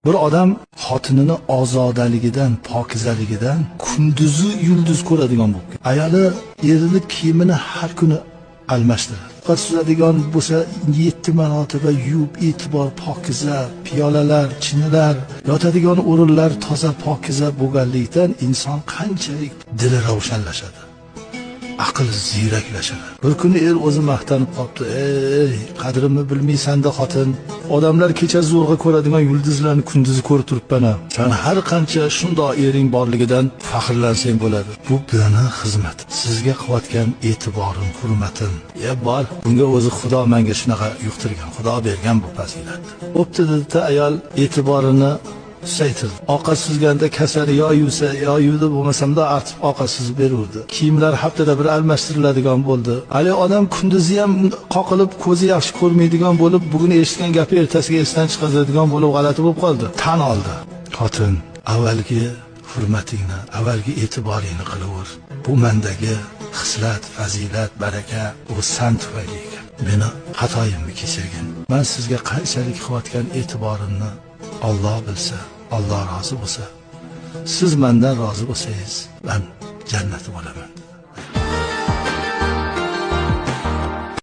Bir odam xotinini ozodaligidan, pokizaligidan kunduzi yulduz ko'radigan bo'lib ketdi. Ayoli erining kiyimini har kuni almashtiradi. Ovqat suzadigan bo'lsa 7 marotaba yuvib, e'tibor pokiza, piyolalar, chinilar, yotadigan o'rinlar toza pokiza bo'lganlikdan inson qanchalik dili ravshanlashadi. Aql ziyraklashadi. Bir kuni o'zi maqtanib qopti. Ey, qadrimni bilmaysan-da xotin. Odamlar kecha zo'rg'a ko'radigan yulduzlarni kunduzi ko'rib turibman-a. Sen har qancha shundoq ering borligidan faxrlansang bo'ladi. Bu meni xizmat. Sizga qilayotgan e'tiborim, hurmatim. Bor, bunga o'zi Xudo menga shunaqa yuqtirgan. Xudo bergan bu fazilatni. Bo'pti dedi, ayol e'tiborini saytirdi. Ovqat suzganda kasali yo yuvsa, yo yuvdi bo'lmasamda artib ovqat suzib berurdi. Kiyimlar haftada bir almashtiriladigan bo'ldi. Hali odam kunduzi ham qoqilib, ko'zi yaxshi ko'rmaydigan bo'lib, bugun eshitgan gapi ertasiga esdan chiqazadigan bo'lib g'alati bo'lib qoldi. Tan oldi. Xotin, avvalgi hurmatingni, avvalgi e'tiboringni qilaver. Bu mendagi xislat, fazilat, baraka, bu san tufayli ekan. Meni xatoyimni kechirgin. Men sizga qanchalik qilayotgan e'tiborimni Alloh bilsa, Alloh rozi bo'lsa, siz mendan rozi bo'lsangiz, men jannatga bo'laman.